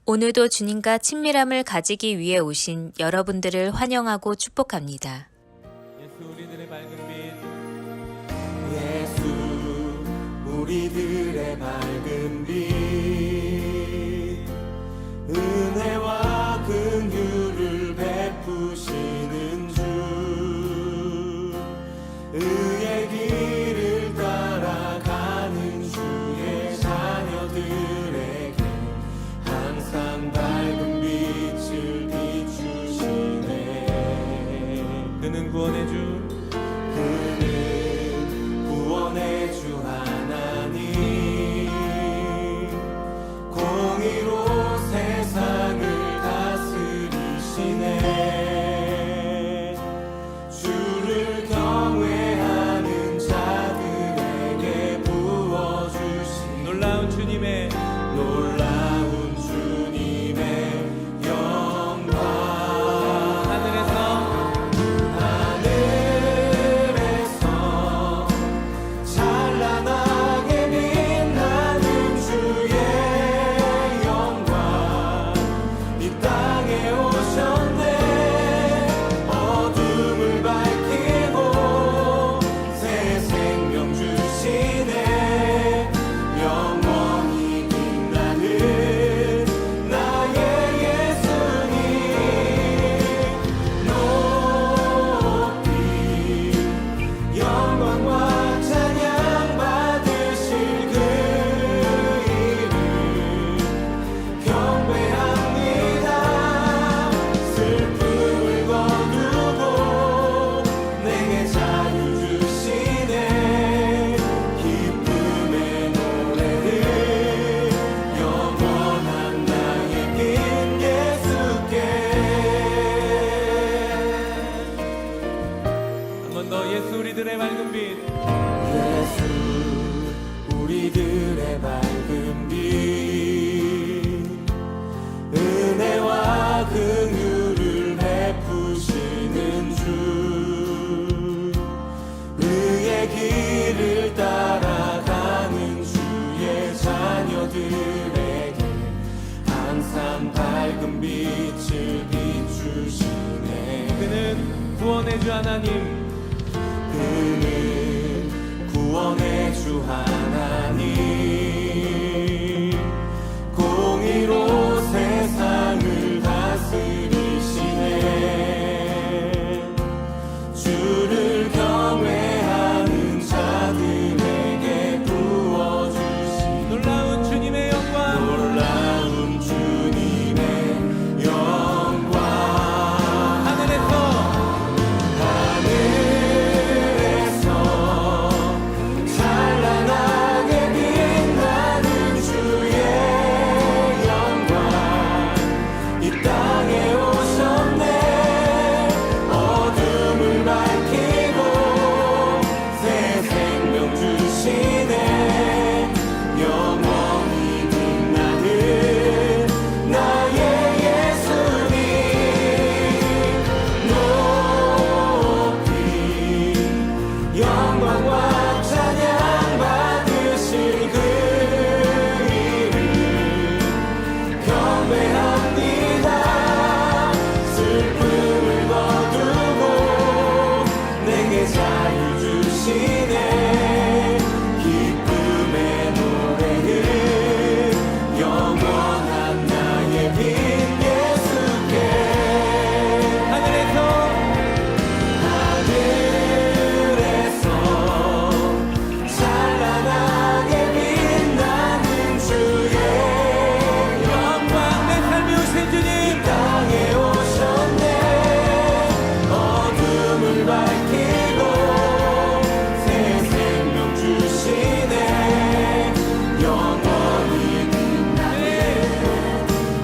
오늘도 주님과 친밀함을 가지기 위해 오신 여러분들을 환영하고 축복합니다. 예수 우리들의 밝은 빛, 예수 우리들의 밝은 빛, 은혜와 긍휼을 베푸시는 주, 의의 길을 따라가는 주의 자녀들에게 항상 밝은 빛을 비추시네. 그는 구원의 주, 그는 구원의 주 하나님, 공의로 세상을 다스리시네. 주를 경외하는 자들에게 부어주신 놀라운 주님의 놀라운 주님의 영광. 하늘에서 찬란하게 빛나는 주의 영광, 이 땅에 오셨네. 어둠을 밝히고 새 생명 주시네. 영원히 빛나는 나의 예수님, 높이 영광과 찬양 받으실 그 이름 경배합니다. 슬픔을 거두고 내게 자유 주시네. 기쁨의 노래를 영원한 나의 긴 예수께. 한 번 더 예수 우리들의 밝은 빛, 예수 우리들의 밝은 빛, 은혜와 긍휼을 베푸시는 주, 의의 길을 따라가는 주의 자녀들에게 항상 밝은 빛을 비추시네. 그는 구원의 주 하나님, 그는 구원의 주 하나님, 공의로 세상을 다스리시네. 주를 경외하는 자들에게 부어주신 놀라운 주님의 영광, 놀라운 주님의 영광. 하늘에서 찬란하게 빛나는 주의 영광, 이 땅에 오셨네. 어둠을 밝히고 새 생명 주시네. 영원히 빛나는 나의 예수님, 높이 영광과 찬양 받으실 그 이름 경배합니다. 슬픔을 거두고 내게 자유 주시네. 기쁨의 노래를 영원한 나의 빈 예수께. 하늘에서 찬란하게 빛나는 주의 영광, 내 삶이 오신 주님, 땅에 오셨네. 어둠을 밝히고 새 생명 주시네. 영원히 빛나는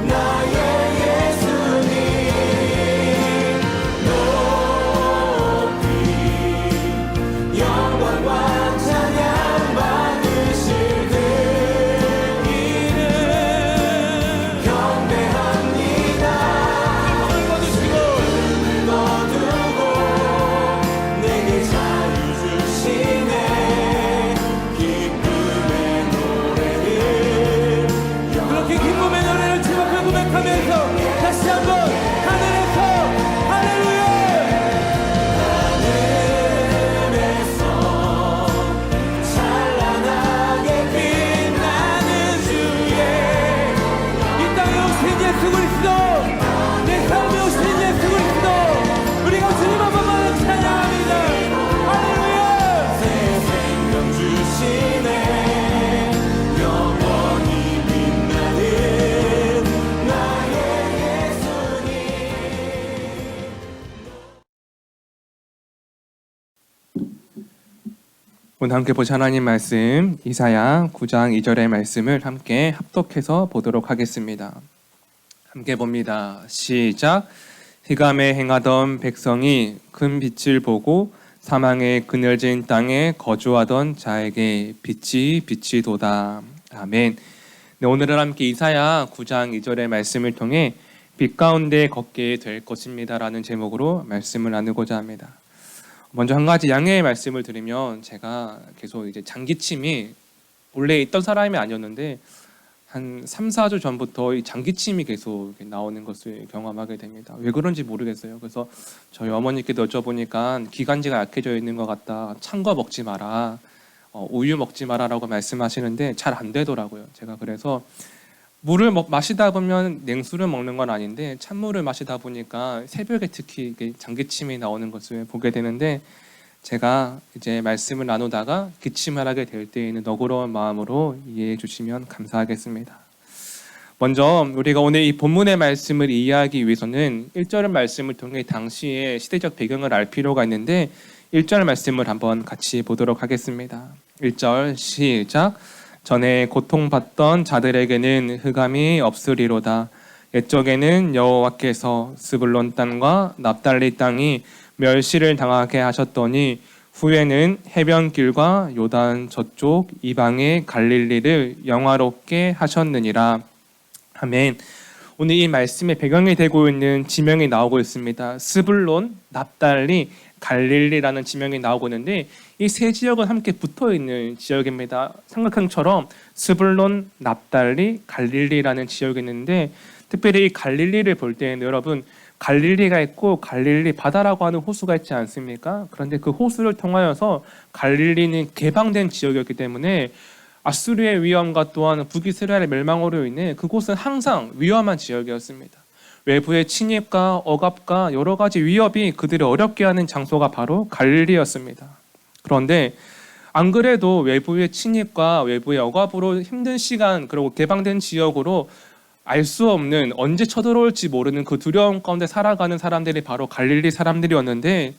나의 예수님, 높이 영광과 찬양 받으실 그 이름 경배합니다. 거두시고 거두고 내게 자유 주시네. 기쁨의 노래를 그렇게 기쁨의 노래를 제목하고 그리스도, 내 삶에 오신 예수 그리스도, 우리가 주님 한 번만 찬양합니다. 할렐루야. 새 생명 주시네 영원히 빛나는 나의 예수님. 오늘 함께 보실 하나님 말씀 이사야 9장 2절의 말씀을 함께 합독해서 보도록 하겠습니다. 함께 봅니다. 시작. 흑암에 행하던 백성이 큰 빛을 보고 사망의 그늘진 땅에 거주하던 자에게 빛이 비치도다. 아멘. 네, 오늘은 함께 이사야 9장 2절의 말씀을 통해 빛 가운데 걷게 될 것입니다 라는 제목으로 말씀을 나누고자 합니다. 먼저 한 가지 양해의 말씀을 드리면, 제가 계속 이제 장기침이 원래 있던 사람이 아니었는데 한 3, 4주 전부터 이 장기침이 계속 나오는 것을 경험하게 됩니다. 왜 그런지 모르겠어요. 그래서 저희 어머니께도 여쭤보니까 기관지가 약해져 있는 것 같다. 찬 거 먹지 마라. 우유 먹지 마라라고 말씀하시는데 잘 안 되더라고요. 제가 그래서 물을 마시다 보면 냉수를 먹는 건 아닌데 찬물을 마시다 보니까 새벽에 특히 장기침이 나오는 것을 보게 되는데, 제가 이제 말씀을 나누다가 기침을 하게 될 때에는 너그러운 마음으로 이해해 주시면 감사하겠습니다. 먼저 우리가 오늘 이 본문의 말씀을 이해하기 위해서는 1절 말씀을 통해 당시의 시대적 배경을 알 필요가 있는데, 1절 말씀을 한번 같이 보도록 하겠습니다. 1절 시작. 전에 고통받던 자들에게는 흑암이 없으리로다. 옛적에는 여호와께서 스불론 땅과 납달리 땅이 멸시를 당하게 하셨더니 후에는 해변길과 요단 저쪽 이방의 갈릴리를 영화롭게 하셨느니라. 아멘. 오늘 이 말씀의 배경이 되고 있는 지명이 나오고 있습니다. 스불론, 납달리, 갈릴리라는 지명이 나오고 있는데, 이 세 지역은 함께 붙어 있는 지역입니다. 삼각형처럼 스불론, 납달리, 갈릴리라는 지역이 있는데, 특별히 이 갈릴리를 볼 때는 여러분, 갈릴리가 있고 갈릴리 바다라고 하는 호수가 있지 않습니까? 그런데 그 호수를 통하여서 갈릴리는 개방된 지역이었기 때문에 아수르의 위험과 또한 북이스라엘의 멸망으로 인해 그곳은 항상 위험한 지역이었습니다. 외부의 침입과 억압과 여러 가지 위협이 그들을 어렵게 하는 장소가 바로 갈릴리였습니다. 그런데 안 그래도 외부의 침입과 외부의 억압으로 힘든 시간, 그리고 개방된 지역으로 알 수 없는, 언제 쳐들어올지 모르는 그 두려움 가운데 살아가는 사람들이 바로 갈릴리 사람들이었는데,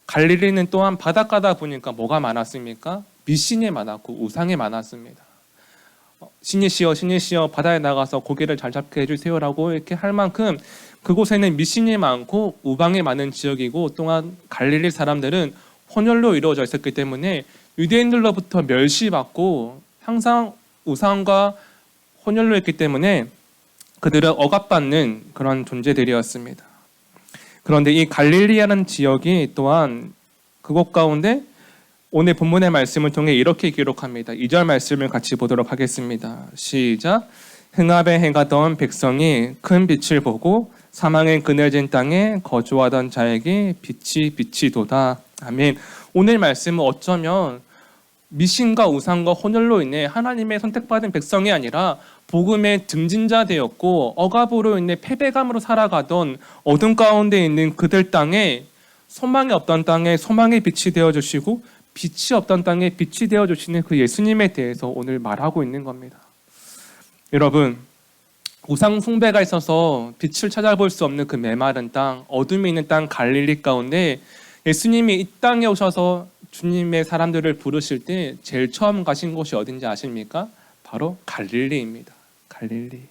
갈릴리는 또한 바닷가다 보니까 뭐가 많았습니까? 미신이 많았고 우상이 많았습니다. 신이시여 바다에 나가서 고기를 잘 잡게 해주세요라고 이렇게 할 만큼 그곳에는 미신이 많고 우방이 많은 지역이고, 또한 갈릴리 사람들은 혼혈로 이루어져 있었기 때문에 유대인들로부터 멸시받고 항상 우상과 혼혈로 했기 때문에 그들은 억압받는 그런 존재들이었습니다. 그런데 이 갈릴리라는 지역이 또한 그곳 가운데 오늘 본문의 말씀을 통해 이렇게 기록합니다. 2절 말씀을 같이 보도록 하겠습니다. 시작. 흑암에 행하던 백성이 큰 빛을 보고 사망의 그늘진 땅에 거주하던 자에게 빛이 비치도다. 아멘. 오늘 말씀은 어쩌면 미신과 우상과 혼혈로 인해 하나님의 선택받은 백성이 아니라 복음의 등진자 되었고 억압으로 인해 패배감으로 살아가던 어둠 가운데 있는 그들 땅에 소망이 없던 땅에 소망의 빛이 되어주시고 빛이 없던 땅에 빛이 되어주시는 그 예수님에 대해서 오늘 말하고 있는 겁니다. 여러분, 우상 숭배가 있어서 빛을 찾아볼 수 없는 그 메마른 땅, 어둠이 있는 땅 갈릴리 가운데 예수님이 이 땅에 오셔서 주님의 사람들을 부르실 때 제일 처음 가신 곳이 어딘지 아십니까? 바로 갈릴리입니다. 갈릴리.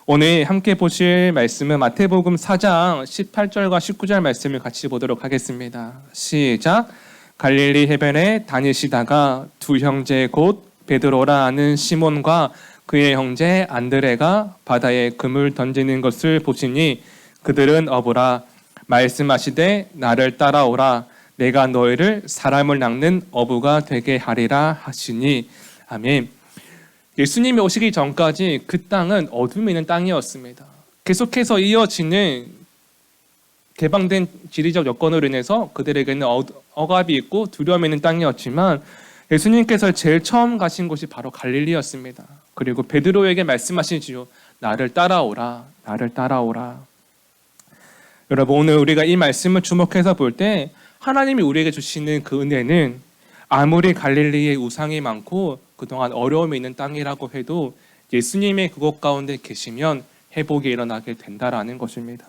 오늘 함께 보실 말씀은 마태복음 4장 18절과 19절 말씀을 같이 보도록 하겠습니다. 시작. 갈릴리 해변에 다니시다가 두 형제 곧 베드로라 하는 시몬과 그의 형제 안드레가 바다에 금을 던지는 것을 보시니 그들은 어부라. 말씀하시되 나를 따라오라. 내가 너희를 사람을 낚는 어부가 되게 하리라 하시니. 아멘. 예수님이 오시기 전까지 그 땅은 어둠이 있는 땅이었습니다. 계속해서 이어지는 개방된 지리적 여건으로 인해서 그들에게는 억압이 있고 두려움이 있는 땅이었지만 예수님께서 제일 처음 가신 곳이 바로 갈릴리였습니다. 그리고 베드로에게 말씀하시지요. 나를 따라오라, 나를 따라오라. 여러분, 오늘 우리가 이 말씀을 주목해서 볼 때 하나님이 우리에게 주시는 그 은혜는 아무리 갈릴리에 우상이 많고 그동안 어려움이 있는 땅이라고 해도 예수님의 그곳 가운데 계시면 회복이 일어나게 된다라는 것입니다.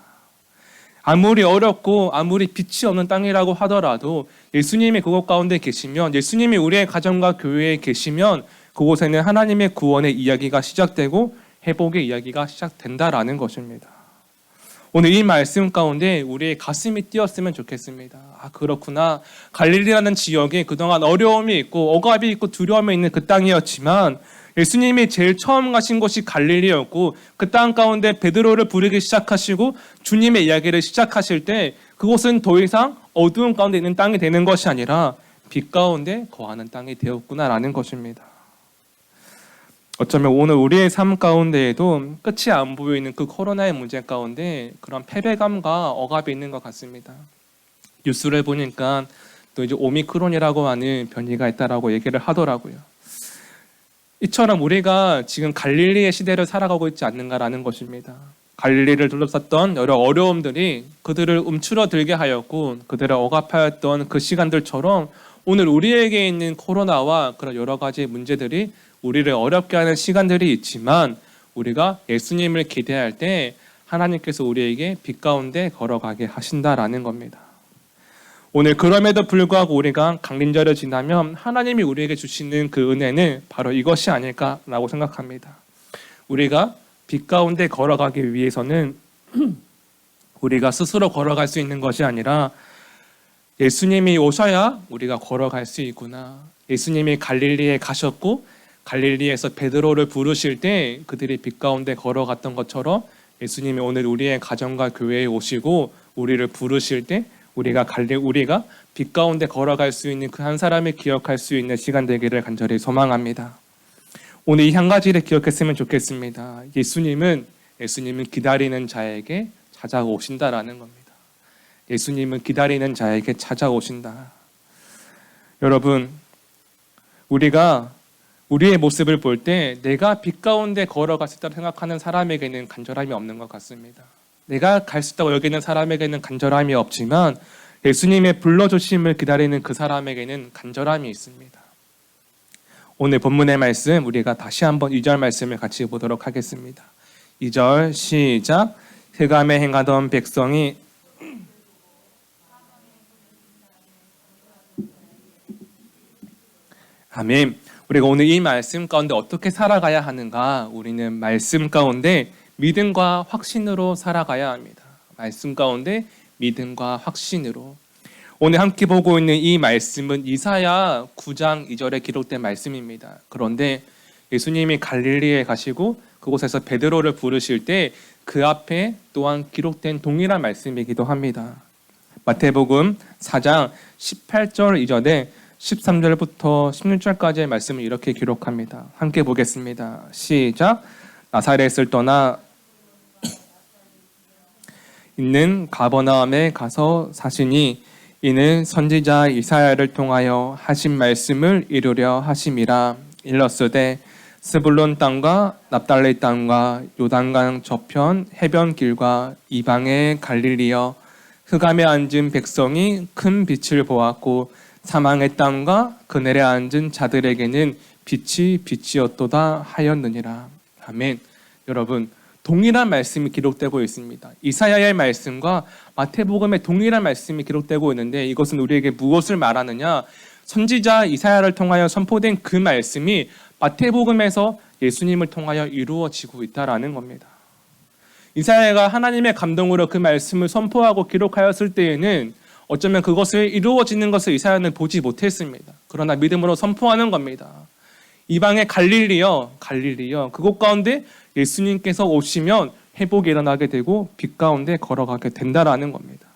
아무리 어렵고 아무리 빛이 없는 땅이라고 하더라도 예수님의 그곳 가운데 계시면, 예수님이 우리의 가정과 교회에 계시면 그곳에는 하나님의 구원의 이야기가 시작되고 회복의 이야기가 시작된다라는 것입니다. 오늘 이 말씀 가운데 우리의 가슴이 뛰었으면 좋겠습니다. 아, 그렇구나. 갈릴리라는 지역에 그동안 어려움이 있고 억압이 있고 두려움이 있는 그 땅이었지만 예수님이 제일 처음 가신 곳이 갈릴리였고 그 땅 가운데 베드로를 부르기 시작하시고 주님의 이야기를 시작하실 때 그곳은 더 이상 어두운 가운데 있는 땅이 되는 것이 아니라 빛 가운데 거하는 땅이 되었구나라는 것입니다. 어쩌면 오늘 우리의 삶 가운데에도 끝이 안 보이는 그 코로나의 문제 가운데 그런 패배감과 억압이 있는 것 같습니다. 뉴스를 보니까 또 이제 오미크론이라고 하는 변이가 있다라고 얘기를 하더라고요. 이처럼 우리가 지금 갈릴리의 시대를 살아가고 있지 않는가라는 것입니다. 갈릴리를 둘러쌌던 여러 어려움들이 그들을 움츠러들게 하였고 그들을 억압하였던 그 시간들처럼 오늘 우리에게 있는 코로나와 그런 여러 가지 문제들이 우리를 어렵게 하는 시간들이 있지만 우리가 예수님을 기대할 때 하나님께서 우리에게 빛 가운데 걸어가게 하신다라는 겁니다. 오늘 그럼에도 불구하고 우리가 강림절을 지나면 하나님이 우리에게 주시는 그 은혜는 바로 이것이 아닐까라고 생각합니다. 우리가 빛 가운데 걸어가기 위해서는 우리가 스스로 걸어갈 수 있는 것이 아니라 예수님이 오셔야 우리가 걸어갈 수 있구나. 예수님이 갈릴리에 가셨고 갈릴리에서 베드로를 부르실 때 그들이 빛 가운데 걸어갔던 것처럼 예수님이 오늘 우리의 가정과 교회에 오시고 우리를 부르실 때 우리가 빛 가운데 걸어갈 수 있는 그 한 사람을 기억할 수 있는 시간 되기를 간절히 소망합니다. 오늘 이 한 가지를 기억했으면 좋겠습니다. 예수님은 기다리는 자에게 찾아오신다라는 겁니다. 예수님은 기다리는 자에게 찾아오신다. 여러분, 우리가 우리의 모습을 볼 때 내가 빛 가운데 걸어갈 수 있다고 생각하는 사람에게는 간절함이 없는 것 같습니다. 내가 갈 수 있다고 여기는 사람에게는 간절함이 없지만 예수님의 불러주심을 기다리는 그 사람에게는 간절함이 있습니다. 오늘 본문의 말씀 우리가 다시 한번 2절 말씀을 같이 보도록 하겠습니다. 2절 시작. 흑암에 행하던 백성이 아멘. 우리가 오늘 이 말씀 가운데 어떻게 살아가야 하는가? 우리는 말씀 가운데 믿음과 확신으로 살아가야 합니다. 말씀 가운데 믿음과 확신으로. 오늘 함께 보고 있는 이 말씀은 이사야 9장 2절에 기록된 말씀입니다. 그런데 예수님이 갈릴리에 가시고 그곳에서 베드로를 부르실 때 그 앞에 또한 기록된 동일한 말씀이기도 합니다. 마태복음 4장 18절 이전에 13절부터 16절까지의 말씀을 이렇게 기록합니다. 함께 보겠습니다. 시작. 나사렛을 떠나 있는 가버나움에 가서 사시니 이는 선지자 이사야를 통하여 하신 말씀을 이루려 하심이라. 일렀으되 스불론 땅과 납달리 땅과 요단강 저편 해변길과 이방의 갈릴리여 흑암에 앉은 백성이 큰 빛을 보았고 사망의 땅과 그늘에 앉은 자들에게는 빛이 빛이었도다 하였느니라. 아멘. 여러분, 동일한 말씀이 기록되고 있습니다. 이사야의 말씀과 마태복음의 동일한 말씀이 기록되고 있는데 이것은 우리에게 무엇을 말하느냐? 선지자 이사야를 통하여 선포된 그 말씀이 마태복음에서 예수님을 통하여 이루어지고 있다라는 겁니다. 이사야가 하나님의 감동으로 그 말씀을 선포하고 기록하였을 때에는 어쩌면 그것을 이루어지는 것을 이사야는 보지 못했습니다. 그러나 믿음으로 선포하는 겁니다. 이방의 갈릴리여 그곳 가운데 예수님께서 오시면 회복이 일어나게 되고 빛 가운데 걸어가게 된다라는 겁니다.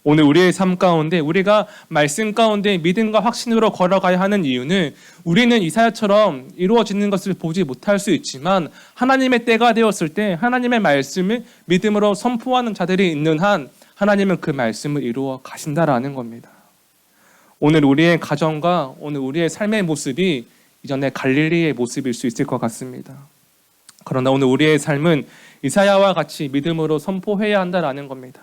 오늘 우리의 삶 가운데 우리가 말씀 가운데 믿음과 확신으로 걸어가야 하는 이유는 우리는 이사야처럼 이루어지는 것을 보지 못할 수 있지만 하나님의 때가 되었을 때 하나님의 말씀을 믿음으로 선포하는 자들이 있는 한 하나님은 그 말씀을 이루어 가신다라는 겁니다. 오늘 우리의 가정과 오늘 우리의 삶의 모습이 이전에 갈릴리의 모습일 수 있을 것 같습니다. 그러나 오늘 우리의 삶은 이사야와 같이 믿음으로 선포해야 한다라는 겁니다.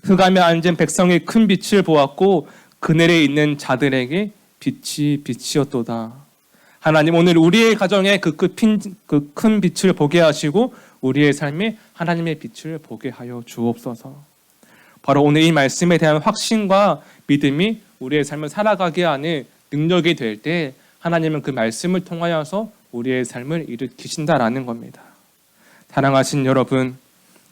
흑암에 앉은 백성이 큰 빛을 보았고 그늘에 있는 자들에게 빛이 빛이었도다. 하나님, 오늘 우리의 가정에 그 큰 빛을 보게 하시고 우리의 삶에 하나님의 빛을 보게 하여 주옵소서. 바로 오늘 이 말씀에 대한 확신과 믿음이 우리의 삶을 살아가게 하는 능력이 될 때 하나님은 그 말씀을 통하여서 우리의 삶을 일으키신다라는 겁니다. 사랑하신 여러분,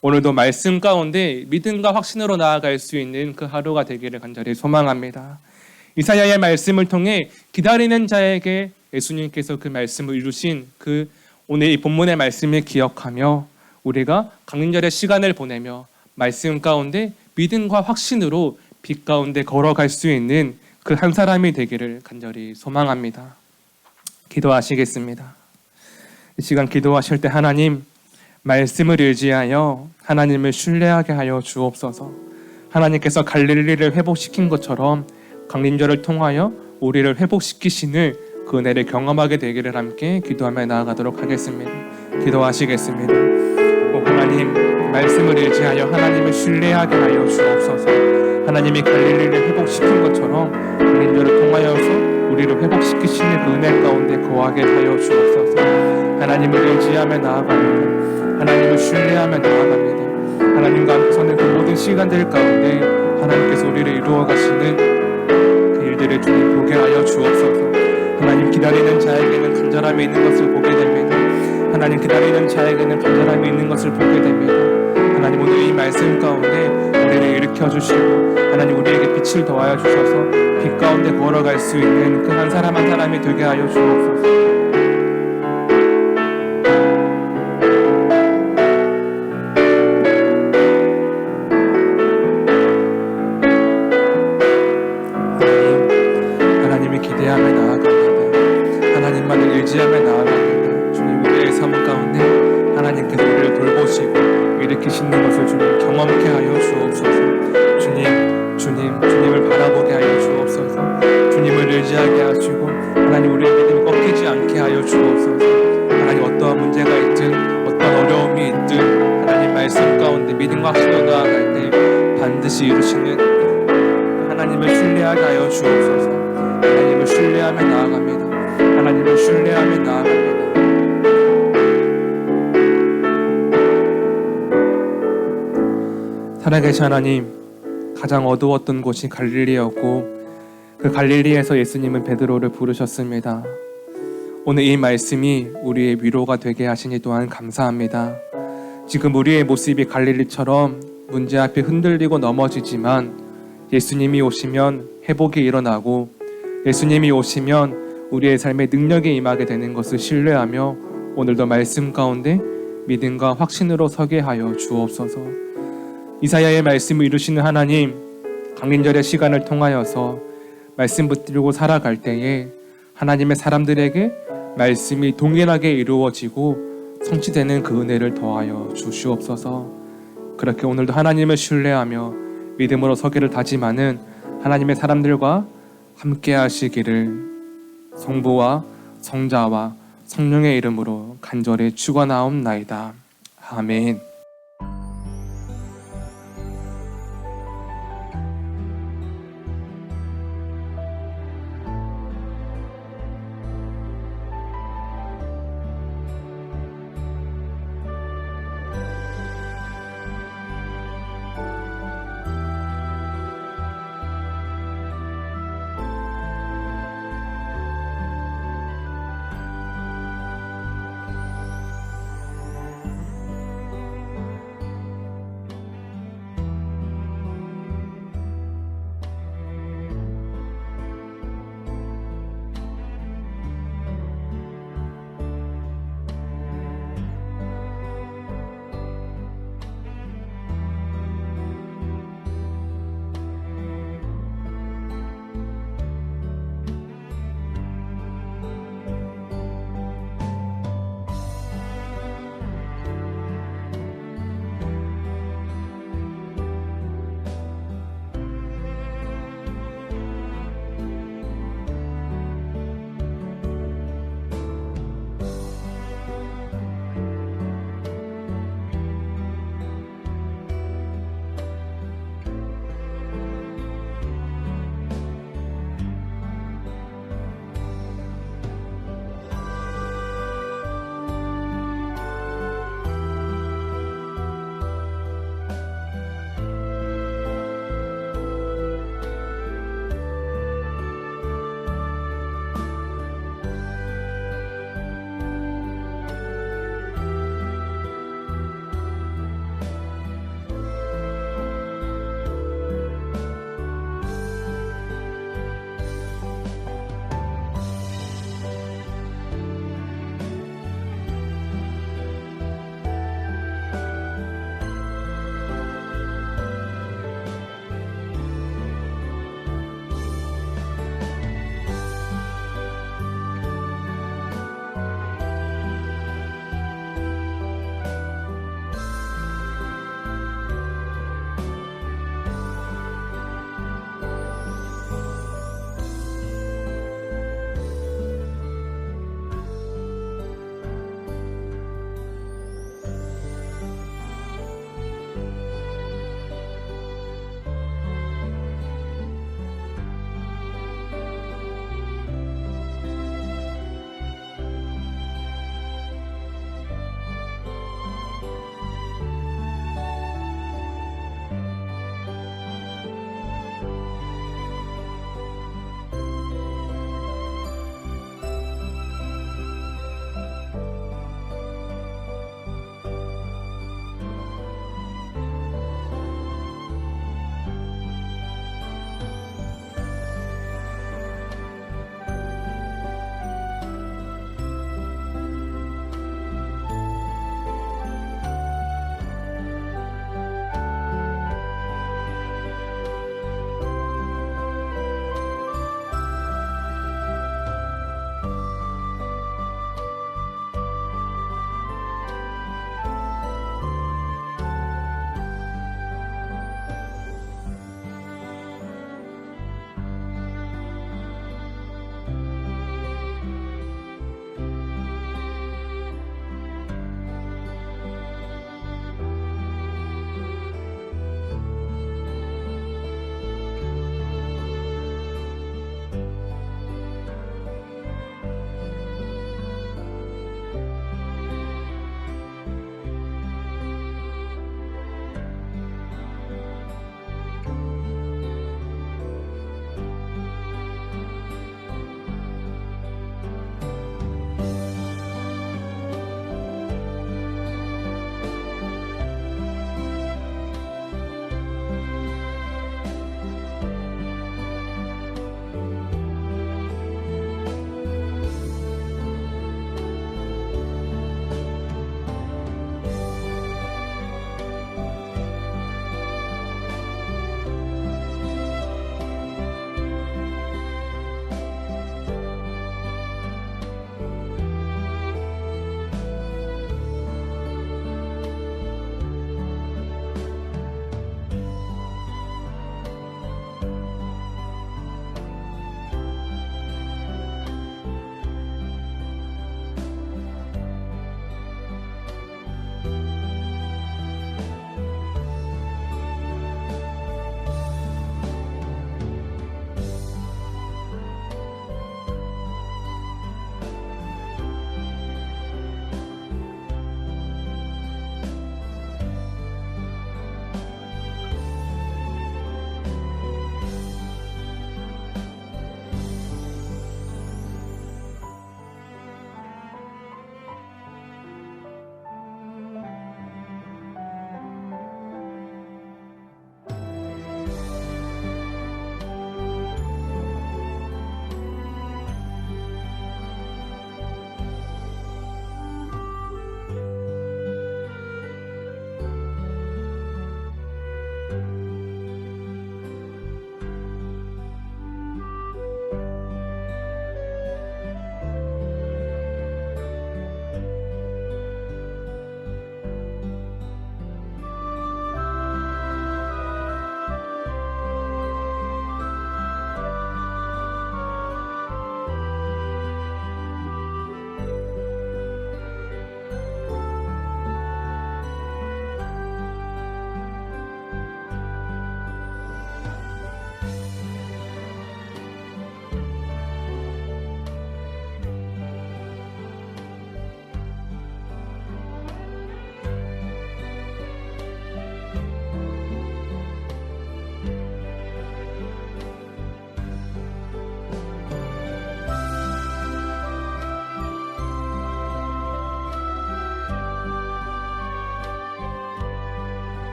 오늘도 말씀 가운데 믿음과 확신으로 나아갈 수 있는 그 하루가 되기를 간절히 소망합니다. 이사야의 말씀을 통해 기다리는 자에게 예수님께서 그 말씀을 이루신 그 오늘 이 본문의 말씀을 기억하며 우리가 강림절의 시간을 보내며 말씀 가운데 믿음과 확신으로 빛 가운데 걸어갈 수 있는 그 한 사람이 되기를 간절히 소망합니다. 기도하시겠습니다. 이 시간 기도하실 때 하나님, 말씀을 의지하여 하나님을 신뢰하게 하여 주옵소서. 하나님께서 갈릴리를 회복시킨 것처럼 강림절을 통하여 우리를 회복시키시는 그 은혜를 경험하게 되기를 함께 기도하며 나아가도록 하겠습니다. 기도하시겠습니다. 하나님, 말씀을 의지하여 하나님을 신뢰하게 하여 주옵소서. 하나님이 갈릴리를 회복시킨 것처럼 강림절을 통하여서 우리를 회복시키시는 그 은혜 가운데 거하게 하여 주옵소서. 하나님을 의지하며 나아갑니다. 하나님을 신뢰하며 나아갑니다. 하나님과 함께 서는 그 모든 시간들 가운데 하나님께서 우리를 이루어 가시는 그 일들을 주님 보게 하여 주옵소서. 하나님, 기다리는 자에게는 간절함이 있는 것을 보게 됩니다. 하나님, 기다리는 자에게는 간절함이 있는 것을 보게 됩니다. 하나님, 오늘 이 말씀 가운데 우리를 일으켜 주시고 하나님, 우리에게 빛을 더하여 주셔서 빛 가운데 걸어갈 수 있는 그 한 사람 한 사람이 되게 하여 주옵소서. 의지하며 나아갑니다. 주님, 우리의 삶 가운데 하나님께서 우리를 돌보시고 일으키시는 것을 주님 경험케 하여 주옵소서. 주님을 바라보게 하여 주옵소서. 주님을 의지하게 하시고 하나님, 우리의 믿음이 꺾이지 않게 하여 주옵소서. 하나님, 어떠한 문제가 있든 어떠한 어려움이 있든 하나님 말씀 가운데 믿음과 확신으로 나아갈 때 반드시 이루시는 하나님을 신뢰하게 하여 주옵소서. 하나님을 신뢰하며 나아갑니다. 하나님을 신뢰하며 나아갑니다. 살아계신 하나님, 가장 어두웠던 곳이 갈릴리였고 그 갈릴리에서 예수님은 베드로를 부르셨습니다. 오늘 이 말씀이 우리의 위로가 되게 하시니 또한 감사합니다. 지금 우리의 모습이 갈릴리처럼 문제 앞에 흔들리고 넘어지지만 예수님이 오시면 회복이 일어나고 예수님이 오시면 우리의 삶에 능력이 임하게 되는 것을 신뢰하며 오늘도 말씀 가운데 믿음과 확신으로 서게 하여 주옵소서. 이사야의 말씀을 이루시는 하나님, 강림절의 시간을 통하여서 말씀 붙들고 살아갈 때에 하나님의 사람들에게 말씀이 동일하게 이루어지고 성취되는 그 은혜를 더하여 주시옵소서. 그렇게 오늘도 하나님을 신뢰하며 믿음으로 서기를 다짐하는 하나님의 사람들과 함께 하시기를 성부와 성자와 성령의 이름으로 간절히 축원하옵나이다. 아멘.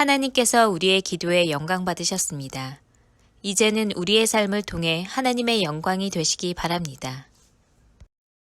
하나님께서 우리의 기도에 영광 받으셨습니다. 이제는 우리의 삶을 통해 하나님의 영광이 되시기 바랍니다.